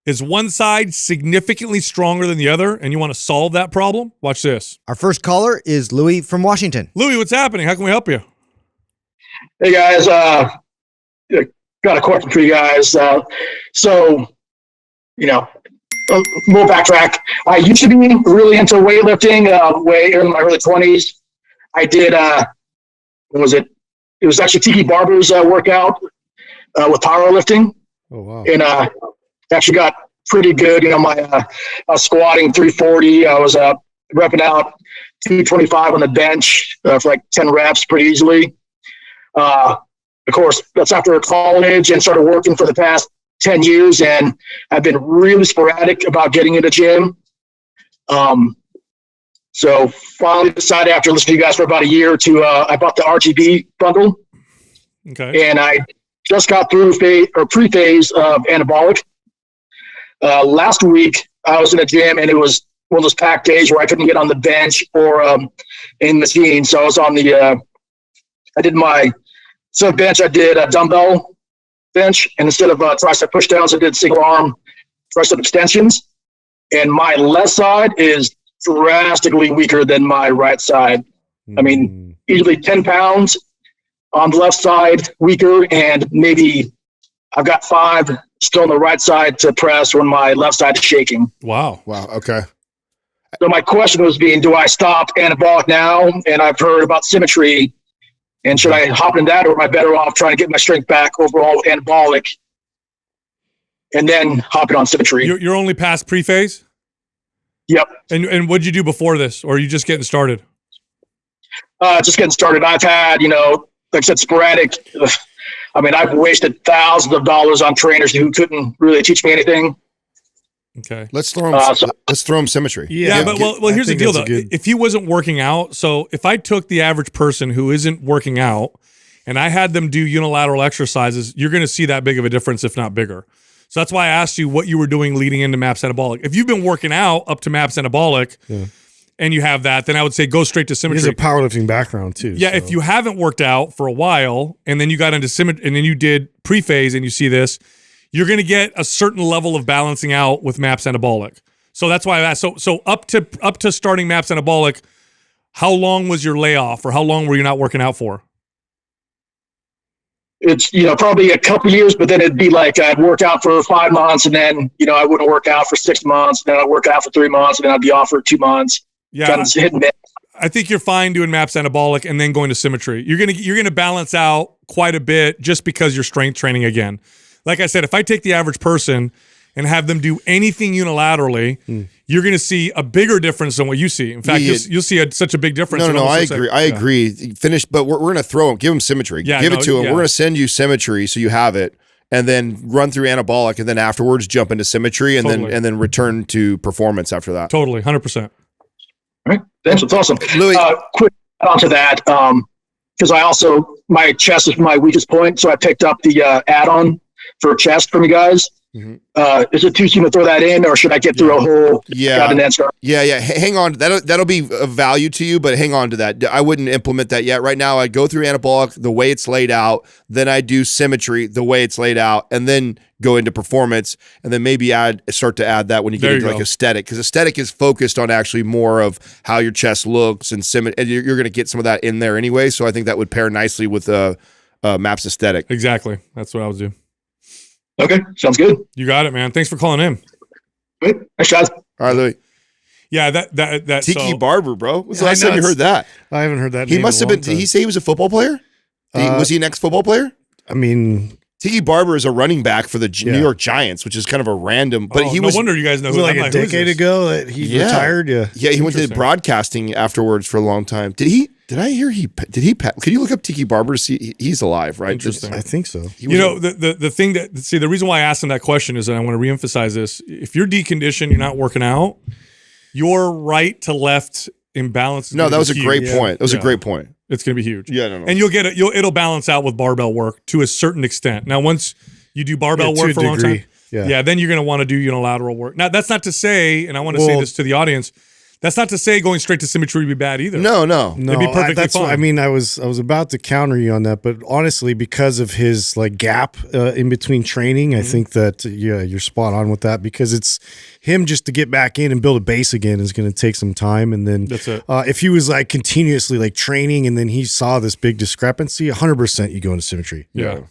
Is one side significantly stronger than the other, and you want to solve that problem? Watch this. Our first caller is Louis from Washington. Louis, what's happening? How can we help you? Hey guys, got a question for you guys. So, we'll backtrack. I used to be really into weightlifting, way in my early 20s. I did, what was it? It was actually Tiki Barber's workout with powerlifting. Oh, wow. And actually got pretty good. I was squatting 340. I was repping out 225 on the bench for like 10 reps pretty easily. Of course, that's after college and started working for the past 10 years. And I've been really sporadic about getting in the gym. So finally decided after listening to you guys for about a year to, I bought the RGB bundle. Okay. And I just got through pre-phase of anabolic. Last week I was in a gym and it was one of those packed days where I couldn't get on the bench or in machine. So I was on the, I did my bench. I did a dumbbell bench, and instead of tricep push downs, I did single arm tricep extensions. And my left side is drastically weaker than my right side. I mean, easily 10 pounds on the left side weaker, and maybe I've got 5 still on the right side to press when my left side is shaking. Wow. Okay. So my question was do I stop anabolic now? And I've heard about symmetry. And should I hop in that, or am I better off trying to get my strength back overall with anabolic and then hopping on symmetry? You're only past pre-phase? Yep. And what'd you do before this, or are you just getting started? Just getting started. I've had, like I said, sporadic. I mean, I've wasted thousands of dollars on trainers who couldn't really teach me anything. Okay. Let's throw him symmetry. Yeah, but here's the deal though. If he wasn't working out, so if I took the average person who isn't working out and I had them do unilateral exercises, you're going to see that big of a difference, if not bigger. So that's why I asked you what you were doing leading into MAPS Anabolic. If you've been working out up to MAPS Anabolic and you have that, then I would say go straight to symmetry. He has a powerlifting background too. Yeah, so if you haven't worked out for a while and then you got into symmetry and then you did pre-phase and you see this, you're going to get a certain level of balancing out with MAPS Anabolic. So that's why I asked. So up to starting MAPS Anabolic, how long was your layoff, or how long were you not working out for? It's, probably a couple years, but then it'd be like I'd work out for 5 months and then, I wouldn't work out for 6 months. Then I'd work out for 3 months and then I'd be off for 2 months. Yeah. Kind of hit and miss. I think you're fine doing MAPS Anabolic and then going to symmetry. You're going to balance out quite a bit just because you're strength training again. Like I said, if I take the average person and have them do anything unilaterally, you're going to see a bigger difference than what you see. In fact, you'll see such a big difference. No, I agree. I agree. Finish, but we're going to give him symmetry. Give it to him. We're going to send you symmetry so you have it, and then run through anabolic, and then afterwards jump into symmetry, and then return to performance after that. Totally, 100%. All right, thanks. That's awesome. Louis, quick onto that, because my chest is my weakest point, so I picked up the add-on for chest from you guys. Is it too soon to throw that in, or should I get through a whole start? Yeah. Hang on. That'll be of value to you, but hang on to that. I wouldn't implement that yet. Right now, I go through anabolic the way it's laid out, then I do symmetry the way it's laid out, and then go into performance, and then maybe start to add that when you get into like aesthetic, because aesthetic is focused on actually more of how your chest looks and symmetry, and you're going to get some of that in there anyway. So I think that would pair nicely with MAPS aesthetic. Exactly. That's what I would do. Okay, sounds good. You got it, man. Thanks for calling in. Great. Thanks, guys. All right, Louis. Yeah, that Tiki Barber, bro. When's the last time you heard that? I haven't heard that. He must have been. Did he say he was a football player? Was he an ex-football player? I mean, Tiki Barber is a running back for the New York Giants, which is kind of a random. But he was. No wonder you guys know. Was it like a decade ago that he retired? Yeah, he went to broadcasting afterwards for a long time. Did I hear could you look up Tiki Barber to see he's alive, right? Interesting. I think so. The thing the reason why I asked him that question is that I want to reemphasize this. If you're deconditioned, you're not working out, your right to left imbalance. No, that was a great point. That was a great point. It's going to be huge. Yeah, no. And you'll get it. It'll balance out with barbell work to a certain extent. Now, once you do barbell work for a long time, then you're going to want to do unilateral work. Now, that's not to say, and I want to say this to the audience, That's not to say going straight to symmetry would be bad either. No. It'd be perfectly fine. I was about to counter you on that, but honestly, because of his like gap in between training, I think that you're spot on with that, because it's him just to get back in and build a base again is going to take some time. And then that's it. If he was like continuously like training and then he saw this big discrepancy, 100% you go into symmetry. Yeah.